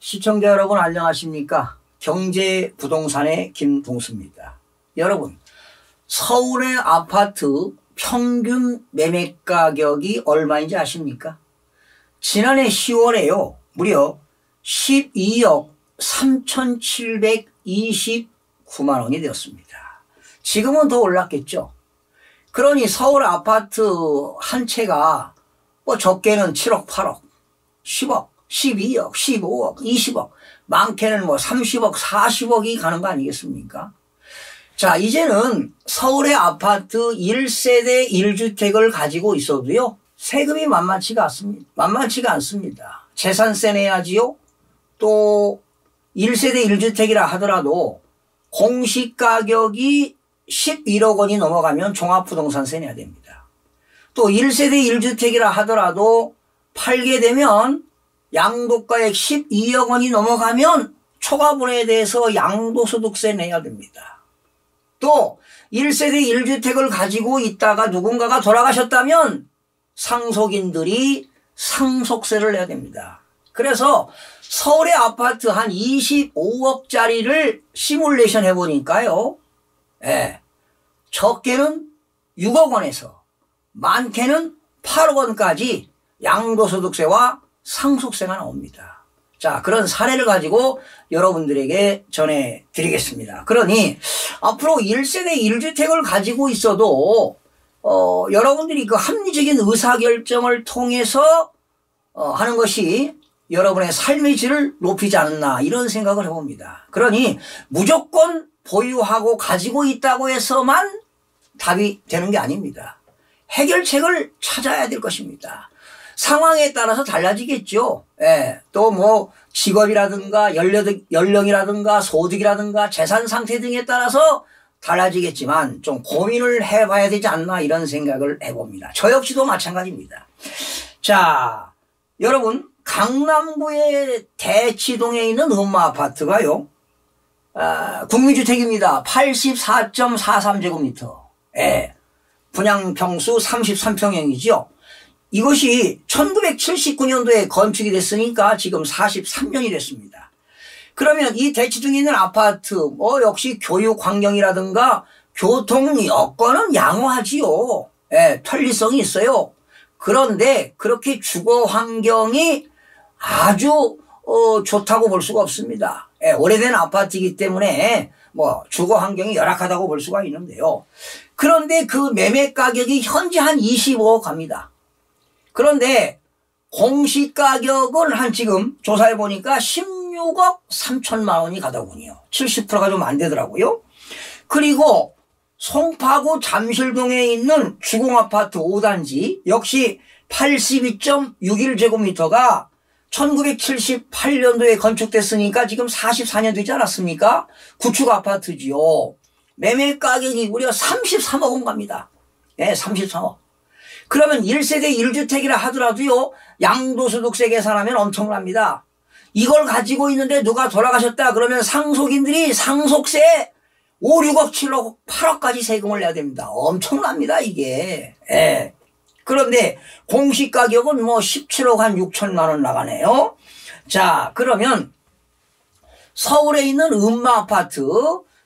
시청자 여러분 안녕하십니까? 경제부동산의 김동수입니다. 여러분, 서울의 아파트 평균 매매 가격이 얼마인지 아십니까? 지난해 10월에요. 무려 12억 3,729만 원이 되었습니다. 지금은 더 올랐겠죠. 그러니 서울 아파트 한 채가 뭐 적게는 7억, 8억, 10억, 12억, 15억, 20억, 많게는 뭐 30억, 40억이 가는 거 아니겠습니까? 자, 이제는 서울의 아파트 1세대 1주택을 가지고 있어도요, 세금이 만만치가 않습니다. 재산세 내야지요. 또 1세대 1주택이라 하더라도 공시가격이 11억 원이 넘어가면 종합부동산세 내야 됩니다. 또 1세대 1주택이라 하더라도 팔게 되면 양도가액 12억 원이 넘어가면 초과분에 대해서 양도소득세 내야 됩니다. 또 1세대 1주택을 가지고 있다가 누군가가 돌아가셨다면 상속인들이 상속세를 내야 됩니다. 그래서 서울의 아파트 한 25억짜리를 시뮬레이션 해보니까요. 적게는 6억 원에서 많게는 8억 원까지 양도소득세와 상속세가 나옵니다. 자, 그런 사례를 가지고 여러분들에게 전해드리겠습니다. 그러니 앞으로 1세대 1주택을 가지고 있어도 여러분들이 그 합리적인 의사결정을 통해서 하는 것이 여러분의 삶의 질을 높이지 않나 이런 생각을 해봅니다. 그러니 무조건 보유하고 가지고 있다고 해서만 답이 되는 게 아닙니다. 해결책을 찾아야 될 것입니다. 상황에 따라서 달라지겠죠. 또 뭐 직업이라든가 연령이라든가 소득이라든가 재산 상태 등에 따라서 달라지겠지만 좀 고민을 해봐야 되지 않나 이런 생각을 해봅니다. 저 역시도 마찬가지입니다. 자, 여러분 강남구의 대치동에 있는 음마아파트가요. 국민주택입니다. 84.43제곱미터. 분양평수 33평형이죠. 이것이 1979년도에 건축이 됐으니까 지금 43년이 됐습니다. 그러면 이 대치동에 있는 아파트 역시 교육 환경이라든가 교통 여건은 양호하지요. 편리성이 있어요. 그런데 그렇게 주거 환경이 아주 좋다고 볼 수가 없습니다. 오래된 아파트이기 때문에 뭐 주거 환경이 열악하다고 볼 수가 있는데요. 그런데 그 매매 가격이 현재 한 25억 갑니다. 그런데 공시가격은 한 지금 조사해 보니까 16억 3천만 원이 가더군요. 70%가 좀 안 되더라고요. 그리고 송파구 잠실동에 있는 주공아파트 5단지 역시 82.61제곱미터가 1978년도에 건축됐으니까 지금 44년 되지 않았습니까? 구축 아파트지요. 매매 가격이 무려 33억 원 갑니다. 33억. 그러면 1세대 1주택이라 하더라도요. 양도소득세 계산하면 엄청납니다. 이걸 가지고 있는데 누가 돌아가셨다 그러면 상속인들이 상속세 5, 6억, 7억, 8억까지 세금을 내야 됩니다. 엄청납니다 이게. 그런데 공시가격은 뭐 17억 한 6천만 원 나가네요. 자, 그러면 서울에 있는 음마아파트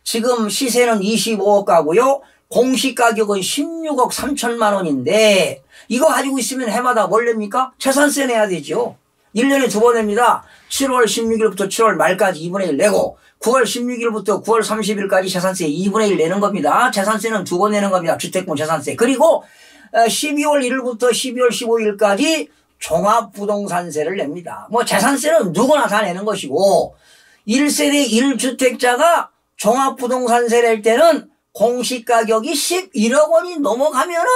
지금 시세는 25억 가고요. 공시가격은 16억 3천만 원인데 이거 가지고 있으면 해마다 뭘 냅니까? 재산세 내야 되죠. 1년에 2번 냅니다. 7월 16일부터 7월 말까지 2분의 1 내고 9월 16일부터 9월 30일까지 재산세 2분의 1 내는 겁니다. 재산세는 2번 내는 겁니다. 주택분 재산세. 그리고 12월 1일부터 12월 15일까지 종합부동산세를 냅니다. 뭐 재산세는 누구나 다 내는 것이고 1세대 1주택자가 종합부동산세 낼 때는 공시가격이 11억 원이 넘어가면은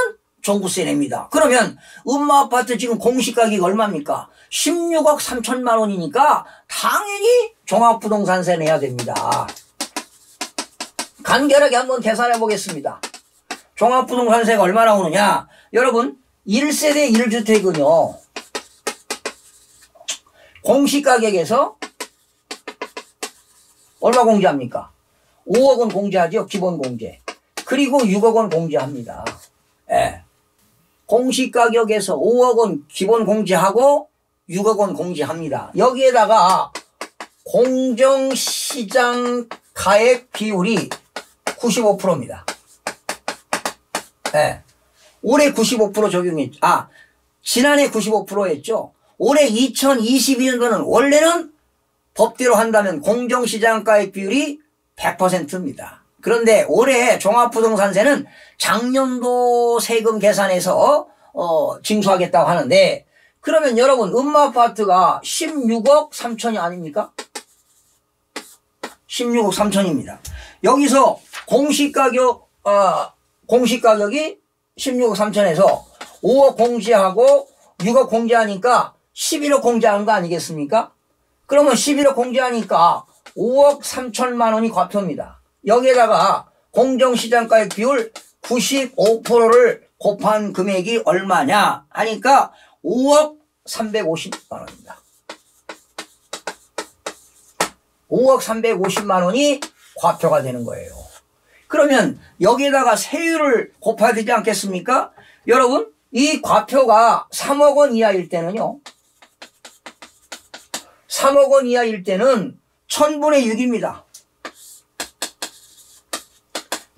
종부세 냅니다. 그러면 음마아파트 지금 공시가격이 얼마입니까? 16억 3천만 원이니까 당연히 종합부동산세 내야 됩니다. 간결하게 한번 계산해 보겠습니다. 종합부동산세가 얼마 나오느냐? 여러분 1세대 1주택은요. 공시가격에서 얼마 공제합니까? 5억 원 공제하죠. 기본 공제. 그리고 6억 원 공제합니다. 공시가격에서 5억 원 기본 공제하고 6억 원 공제합니다. 여기에다가 공정시장 가액 비율이 95%입니다. 네. 올해 95% 적용했죠. 지난해 95%였죠. 올해 2022년도는 원래는 법대로 한다면 공정시장가액 비율이 100%입니다. 그런데 올해 종합부동산세는 작년도 세금 계산해서 징수하겠다고 하는데, 그러면 여러분 음마아파트가 16억 3천이 아닙니까? 16억 3천입니다. 여기서 공시가격이 16억 3천에서 5억 공제하고 6억 공제하니까 11억 공제하는 거 아니겠습니까? 그러면 11억 공제하니까 5억 3천만 원이 과표입니다. 여기에다가 공정시장가액 비율 95%를 곱한 금액이 얼마냐 하니까 5억 350만 원입니다. 5억 350만 원이 과표가 되는 거예요. 그러면 여기에다가 세율을 곱해야 되지 않겠습니까? 여러분, 이 과표가 3억 원 이하일 때는요, 3억 원 이하일 때는 1000분의 6입니다.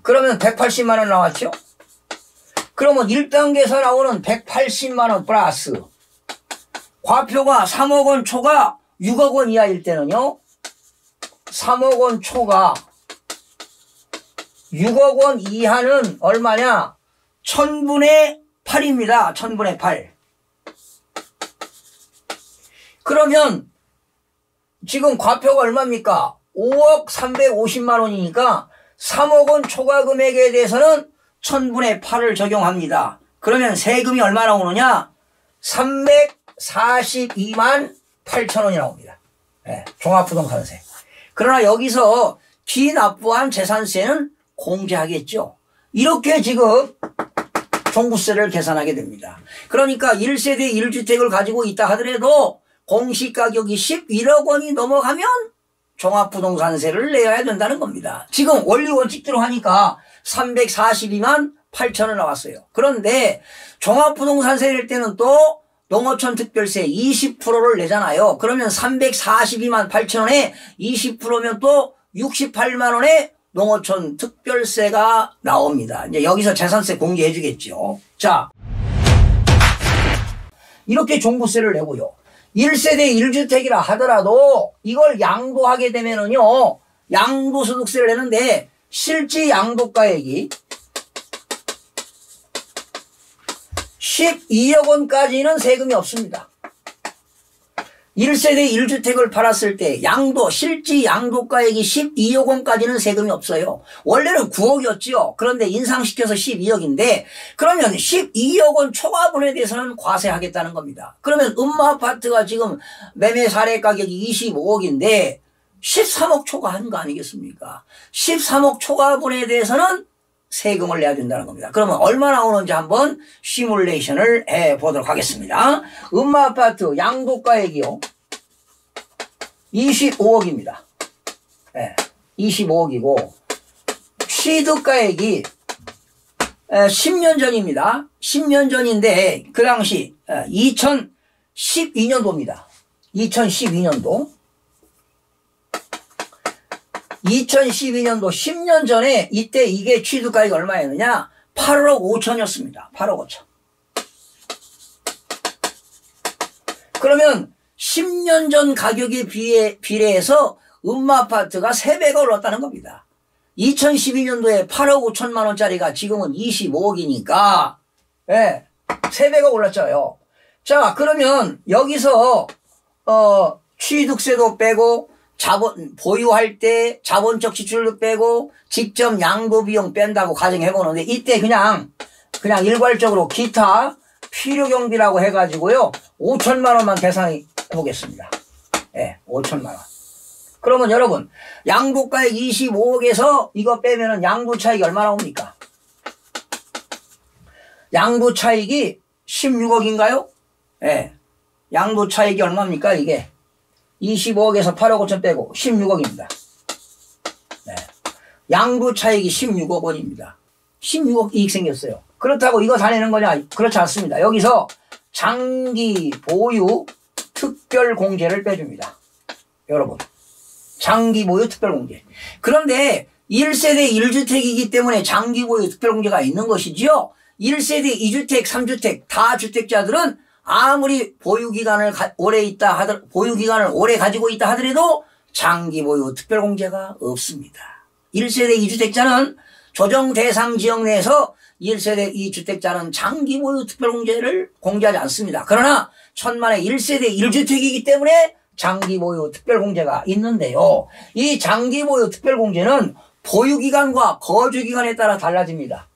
그러면 180만 원 나왔죠? 그러면 1단계에서 나오는 180만 원 플러스 과표가 3억 원 초과 6억 원 이하일 때는요, 3억 원 초과 6억 원 이하는 얼마냐? 1000분의 8입니다. 1000분의 8. 그러면 지금 과표가 얼마입니까? 5억 350만 원이니까 3억 원 초과 금액에 대해서는 1000분의 8을 적용합니다. 그러면 세금이 얼마 나오느냐? 342만 8천 원이 나옵니다. 네, 종합부동산세. 그러나 여기서 기납부한 재산세는 공제하겠죠. 이렇게 지금 종부세를 계산하게 됩니다. 그러니까 1세대 1주택을 가지고 있다 하더라도 공시가격이 11억 원이 넘어가면 종합부동산세를 내야 된다는 겁니다. 지금 원리원칙대로 하니까 342만 8천 원 나왔어요. 그런데 종합부동산세 낼 때는 또 농어촌 특별세 20%를 내잖아요. 그러면 342만 8천 원에 20%면 또 68만 원에 농어촌 특별세가 나옵니다. 이제 여기서 재산세 공개해 주겠죠. 자, 이렇게 종부세를 내고요. 1세대 1주택이라 하더라도 이걸 양도하게 되면은요, 양도소득세를 내는데 실제 양도가액이 12억 원까지는 세금이 없습니다. 1세대 1주택을 팔았을 때 실제 양도가액이 12억 원까지는 세금이 없어요. 원래는 9억이었죠. 그런데 인상시켜서 12억인데 그러면 12억 원 초과분에 대해서는 과세하겠다는 겁니다. 그러면 음마아파트가 지금 매매 사례 가격이 25억인데 13억 초과한 거 아니겠습니까? 13억 초과분에 대해서는 세금을 내야 된다는 겁니다. 그러면 얼마 나오는지 한번 시뮬레이션을 해보도록 하겠습니다. 음마아파트 양도가액이요, 25억입니다. 네, 25억이고 취득가액이 10년 전입니다. 10년 전인데 그 당시 2012년도입니다. 2012년도 10년 전에 이때 이게 취득가액이 얼마였느냐? 8억 5천이었습니다. 8억 5천. 그러면 10년 전 가격에 비례해서 음마아파트가 3배가 올랐다는 겁니다. 2012년도에 8억 5천만 원짜리가 지금은 25억이니까 예, 3배가 올랐죠. 자, 그러면 여기서 취득세도 빼고 보유할 때 자본적 지출도 빼고 직접 양도 비용 뺀다고 가정해보는데 이때 그냥 일괄적으로 기타 필요 경비라고 해가지고요 5천만 원만 계산해 보겠습니다. 예, 5천만 원. 그러면 여러분 양도가액 25억에서 이거 빼면은 양도 차익이 얼마 나옵니까? 양도 차익이 16억인가요? 예, 양도 차익이 얼마입니까? 이게 25억에서 8억 5천 빼고 16억입니다. 네. 양도 차익이 16억 원입니다. 16억 이익 생겼어요. 그렇다고 이거 다 내는 거냐? 그렇지 않습니다. 여기서 장기 보유 특별 공제를 빼줍니다. 여러분, 장기보유 특별공제. 그런데 1세대 1주택이기 때문에 장기보유 특별공제가 있는 것이지요. 1세대 2주택, 3주택 다주택자들은 아무리 보유기간을 오래 가지고 있다 하더라도 장기보유 특별공제가 없습니다. 1세대 2주택자는 조정 대상 지역 내에서 1세대 2주택자는 장기보유 특별공제를 공제하지 않습니다. 그러나 천만에 1세대 1주택이기 때문에 장기보유 특별공제가 있는데요. 이 장기보유 특별공제는 보유기간과 거주기간에 따라 달라집니다.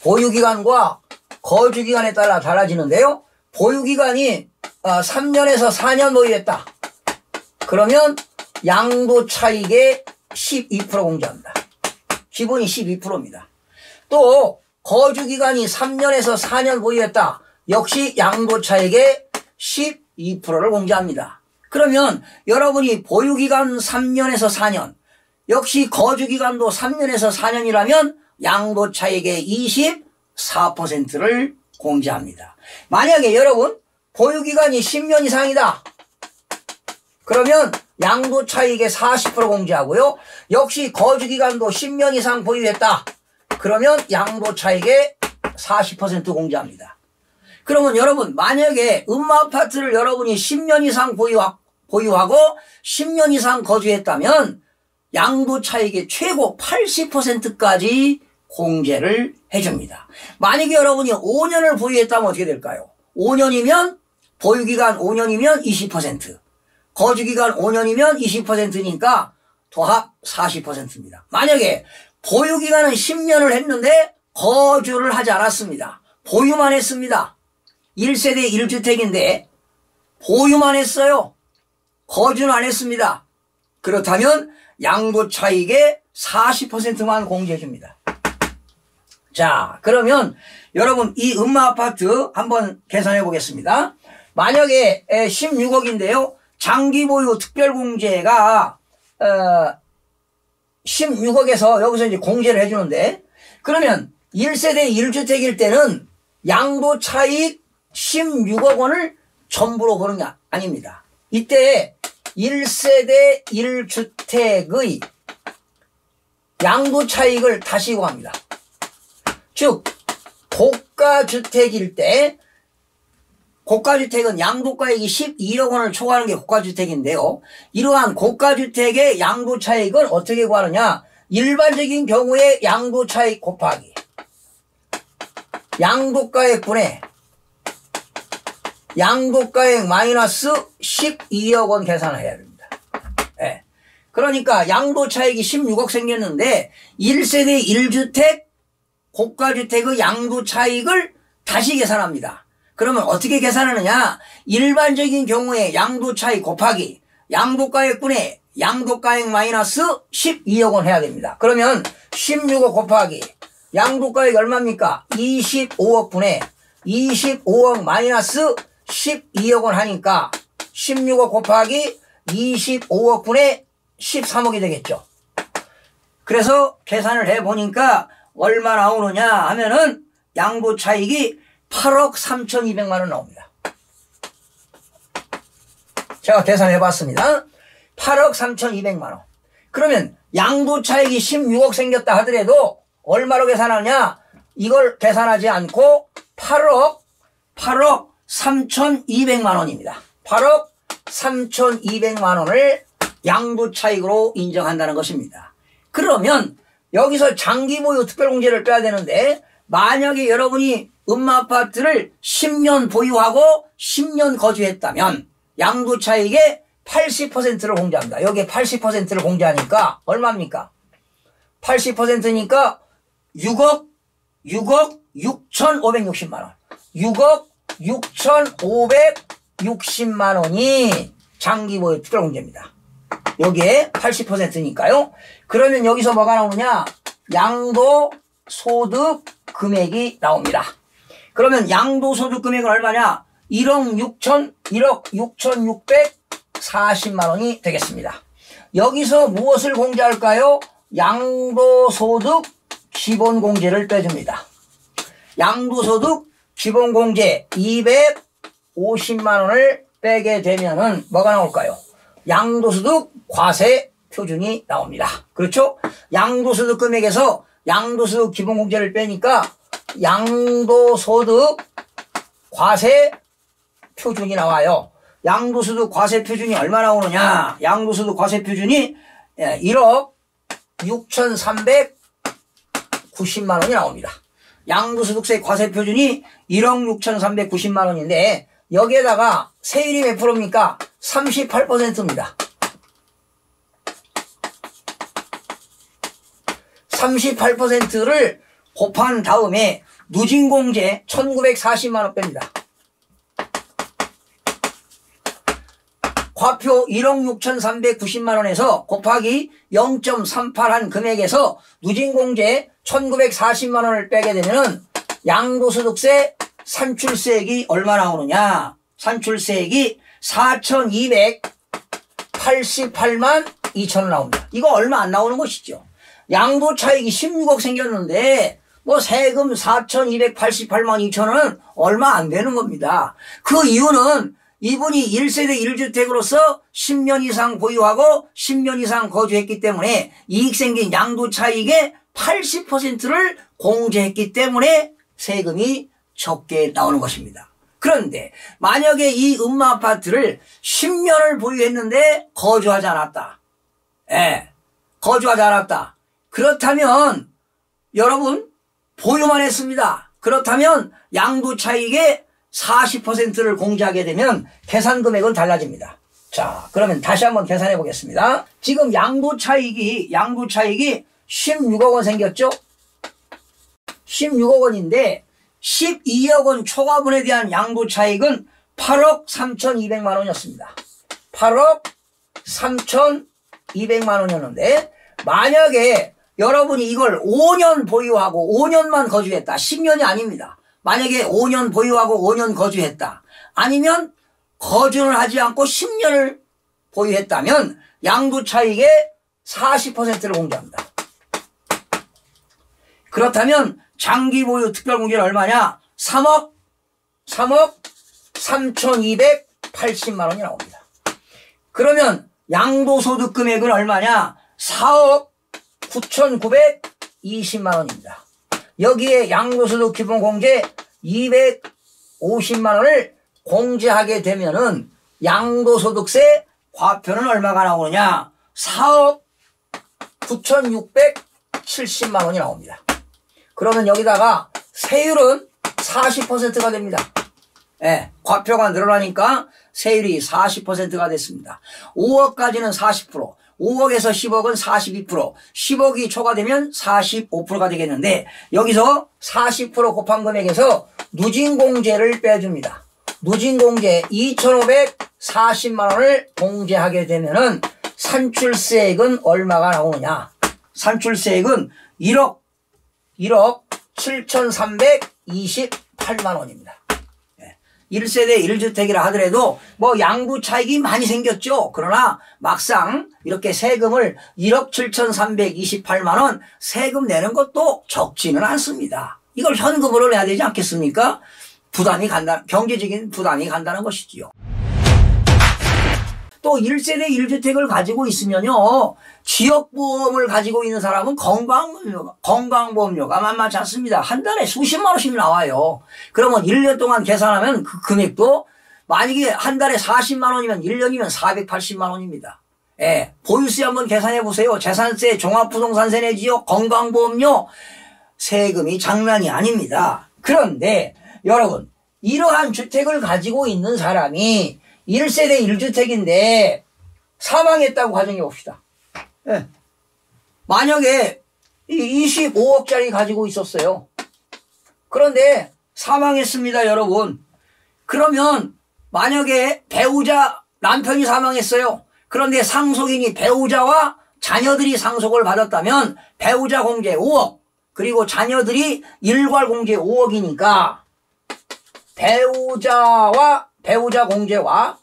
보유기간과 거주기간에 따라 달라지는데요. 보유기간이 3년에서 4년 보유했다. 그러면 양도차익의 12% 공제합니다. 기본이 12%입니다. 또 거주기간이 3년에서 4년 보유했다. 역시 양도차익의 12%를 공제합니다. 그러면 여러분이 보유기간 3년에서 4년, 역시 거주기간도 3년에서 4년이라면 양도차익의 24%를 공제합니다. 만약에 여러분 보유기간이 10년 이상이다. 그러면 양도차익의 40% 공제하고요. 역시 거주기간도 10년 이상 보유했다. 그러면 양도차익의 40% 공제합니다. 그러면 여러분 만약에 음마아파트를 여러분이 10년 이상 보유하고 10년 이상 거주했다면 양도차익의 최고 80%까지 공제를 해줍니다. 만약에 여러분이 5년을 보유했다면 어떻게 될까요? 5년이면 보유기간 5년이면 20%, 거주기간 5년이면 20%니까 도합 40%입니다. 만약에 보유기간은 10년을 했는데 거주를 하지 않았습니다. 보유만 했습니다. 1세대 1주택인데 보유만 했어요. 거주는 안 했습니다. 그렇다면 양도차익의 40%만 공제해 줍니다. 자, 그러면 여러분 이 음마아파트 한번 계산해 보겠습니다. 만약에 16억인데요. 장기보유 특별공제가 16억에서 여기서 이제 공제를 해주는데, 그러면 1세대 1주택일 때는 양도차익 16억 원을 전부로 보는 게 아닙니다. 이때 1세대 1주택의 양도차익을 다시 구합니다. 즉 고가주택일 때, 고가주택은 양도가액이 12억 원을 초과하는 게 고가주택인데요. 이러한 고가주택의 양도차익은 어떻게 구하느냐? 일반적인 경우에 양도차익 곱하기 양도가액분의 양도가액 마이너스 12억 원 계산을 해야 됩니다. 네. 그러니까 양도차익이 16억 생겼는데 1세대 1주택 고가주택의 양도차익을 다시 계산합니다. 그러면 어떻게 계산하느냐? 일반적인 경우에 양도차익 곱하기 양도가액분의 양도가액 마이너스 12억 원 해야 됩니다. 그러면 16억 곱하기 양도가액 얼마입니까? 25억 분의 25억 마이너스 12억 원 하니까 16억 곱하기 25억 분의 13억이 되겠죠. 그래서 계산을 해보니까 얼마 나오느냐 하면은 양도차익이 8억 3,200만 원 나옵니다. 제가 계산해 봤습니다. 8억 3,200만 원. 그러면 양도차익이 16억 생겼다 하더라도 얼마로 계산하냐? 이걸 계산하지 않고 8억 3,200만 원입니다. 8억 3,200만 원을 양도차익으로 인정한다는 것입니다. 그러면 여기서 장기보유 특별공제를 빼야 되는데, 만약에 여러분이 음마아파트를 10년 보유하고 10년 거주했다면 양도차익의 80%를 공제합니다. 여기에 80%를 공제하니까 얼마입니까? 80%니까 6억 6,560만 원. 6억 6,560만 원이 장기보유 특별공제입니다. 여기에 80%니까요. 그러면 여기서 뭐가 나오느냐? 양도소득 금액이 나옵니다. 그러면 양도소득 금액은 얼마냐? 1억 6,640만 원이 되겠습니다. 여기서 무엇을 공제할까요? 양도소득 기본공제를 빼줍니다. 양도소득 기본공제 250만 원을 빼게 되면은 뭐가 나올까요? 양도소득 과세 표준이 나옵니다. 그렇죠? 양도소득 금액에서 양도소득 기본공제를 빼니까 양도소득 과세 표준이 나와요. 양도소득 과세 표준이 얼마 나오느냐? 양도소득 과세 표준이 1억 6,390만 원이 나옵니다. 양도소득세 과세 표준이 1억 6,390만 원인데 여기에다가 세율이 몇 프로입니까? 38%입니다. 38%를 곱한 다음에 누진공제 1,940만 원 뺍니다. 과표 1억 6,390만 원에서 곱하기 0.38한 금액에서 누진공제 1,940만 원을 빼게 되면은 양도소득세 산출세액이 얼마 나오느냐? 산출세액이 4,288만 2천 원 나옵니다. 이거 얼마 안 나오는 것이죠. 양도차익이 16억 생겼는데 뭐 세금 4,288만 2천 원은 얼마 안 되는 겁니다. 그 이유는 이분이 1세대 1주택으로서 10년 이상 보유하고 10년 이상 거주했기 때문에 이익 생긴 양도차익의 80%를 공제했기 때문에 세금이 적게 나오는 것입니다. 그런데 만약에 이 음마아파트를 10년을 보유했는데 거주하지 않았다. 거주하지 않았다. 그렇다면 여러분 보유만 했습니다. 그렇다면 양도차익의 40%를 공제하게 되면 계산 금액은 달라집니다. 자, 그러면 다시 한번 계산해 보겠습니다. 지금 양도차익이 16억 원 생겼죠? 16억 원인데 12억 원 초과분에 대한 양도차익은 8억 3,200만 원이었습니다. 8억 3,200만 원이었는데 만약에 여러분이 이걸 5년 보유하고 5년만 거주했다. 10년이 아닙니다. 만약에 5년 보유하고 5년 거주했다. 아니면 거주를 하지 않고 10년을 보유했다면 양도차익의 40%를 공제합니다. 그렇다면 장기 보유 특별공제는 얼마냐? 3억 3,280만 원이 나옵니다. 그러면 양도소득 금액은 얼마냐? 4억 9,920만 원입니다. 여기에 양도소득 기본공제 250만 원을 공제하게 되면은 양도소득세 과표는 얼마가 나오느냐? 4억 9,670만 원이 나옵니다. 그러면 여기다가 세율은 40%가 됩니다. 과표가 늘어나니까 세율이 40%가 됐습니다. 5억까지는 40%, 5억에서 10억은 42%, 10억이 초과되면 45%가 되겠는데 여기서 40% 곱한 금액에서 누진공제를 빼줍니다. 누진공제 2,540만 원을 공제하게 되면은 산출세액은 얼마가 나오느냐? 산출세액은 1억 7,328만 원입니다. 1세대 1주택이라 하더라도 뭐 양도 차익이 많이 생겼죠. 그러나 막상 이렇게 세금을 1억 7,328만 원 세금 내는 것도 적지는 않습니다. 이걸 현금으로 내야 되지 않겠습니까? 경제적인 부담이 간다는 것이지요. 또 1세대 1주택을 가지고 있으면요. 지역보험을 가지고 있는 사람은 건강보험료가 만만치 않습니다. 한 달에 수십만 원씩 나와요. 그러면 1년 동안 계산하면 그 금액도 만약에 한 달에 40만 원이면 1년이면 480만 원입니다. 보유세 한번 계산해 보세요. 재산세, 종합부동산세 내지요, 건강보험료 세금이 장난이 아닙니다. 그런데 여러분 이러한 주택을 가지고 있는 사람이 1세대 1주택인데 사망했다고 가정해 봅시다. 만약에 25억짜리 가지고 있었어요. 그런데 사망했습니다, 여러분. 그러면 만약에 남편이 사망했어요. 그런데 상속인이 배우자와 자녀들이 상속을 받았다면 배우자 공제 5억, 그리고 자녀들이 일괄 공제 5억이니까 배우자 공제와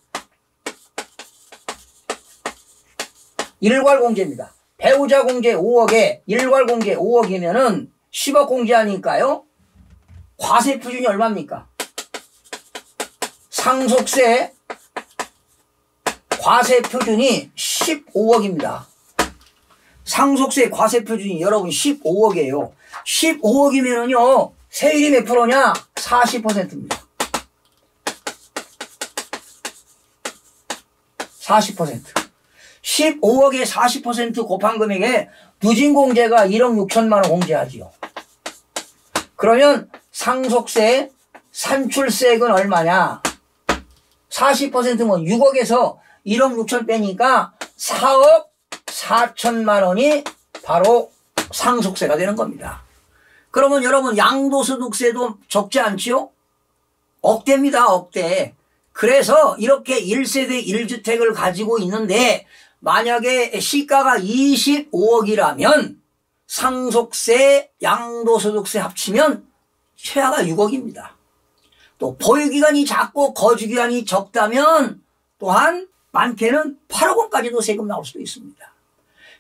일괄 공제입니다. 배우자 공제 5억에 일괄 공제 5억이면은 10억 공제하니까요. 과세 표준이 얼마입니까? 상속세 과세 표준이 15억입니다. 상속세 과세 표준이 여러분 15억이에요. 15억이면은요, 세율이 몇 프로냐? 40%입니다. 40%. 15억에 40% 곱한 금액에 누진공제가 1억 6천만 원 공제하지요. 그러면 상속세, 산출세액은 얼마냐? 40%면 6억에서 1억 6천 빼니까 4억 4천만 원이 바로 상속세가 되는 겁니다. 그러면 여러분 양도소득세도 적지 않지요? 억대입니다. 억대. 그래서 이렇게 1세대 1주택을 가지고 있는데 만약에 시가가 25억이라면 상속세, 양도소득세 합치면 최하가 6억입니다. 또 보유기간이 작고 거주기간이 적다면 또한 많게는 8억 원까지도 세금 나올 수도 있습니다.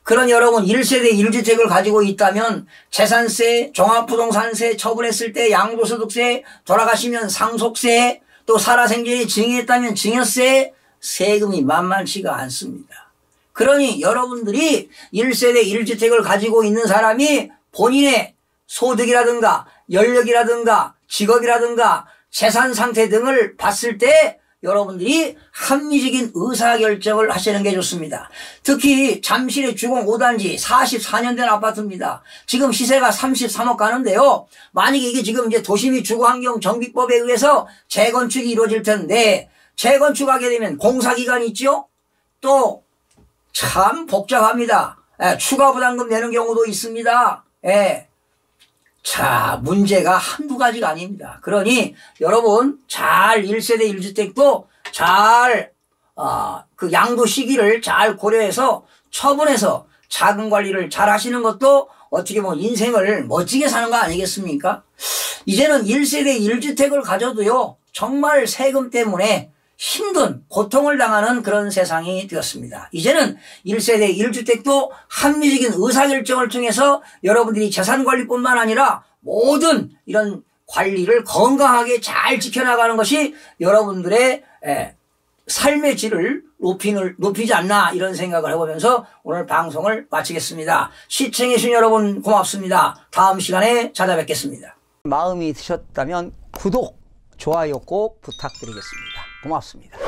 그런 여러분 1세대 1주택을 가지고 있다면 재산세, 종합부동산세 처분했을 때 양도소득세, 돌아가시면 상속세, 또 살아생전에 증여했다면 증여세, 세금이 만만치가 않습니다. 그러니 여러분들이 1세대 1주택을 가지고 있는 사람이 본인의 소득이라든가 연력이라든가 직업이라든가 재산 상태 등을 봤을 때 여러분들이 합리적인 의사결정을 하시는 게 좋습니다. 특히 잠실의 주공 5단지 44년 된 아파트입니다. 지금 시세가 33억 가는데요. 만약에 이게 지금 이제 도시및 주거환경정비법에 의해서 재건축이 이루어질 텐데 재건축하게 되면 공사기간이 있죠. 또 참 복잡합니다. 추가 부담금 내는 경우도 있습니다. 자, 문제가 한두 가지가 아닙니다. 그러니 여러분 잘 1세대 1주택도 잘 그 양도 시기를 잘 고려해서 처분해서 자금 관리를 잘 하시는 것도 어떻게 보면 인생을 멋지게 사는 거 아니겠습니까? 이제는 1세대 1주택을 가져도요 정말 세금 때문에 힘든 고통을 당하는 그런 세상이 되었습니다. 이제는 1세대 1주택도 합리적인 의사결정을 통해서 여러분들이 재산관리뿐만 아니라 모든 이런 관리를 건강하게 잘 지켜나가는 것이 여러분들의 삶의 질을 높이지 않나 이런 생각을 해보면서 오늘 방송을 마치겠습니다. 시청해주신 여러분 고맙습니다. 다음 시간에 찾아뵙겠습니다. 마음이 드셨다면 구독, 좋아요 꼭 부탁드리겠습니다. 고맙습니다.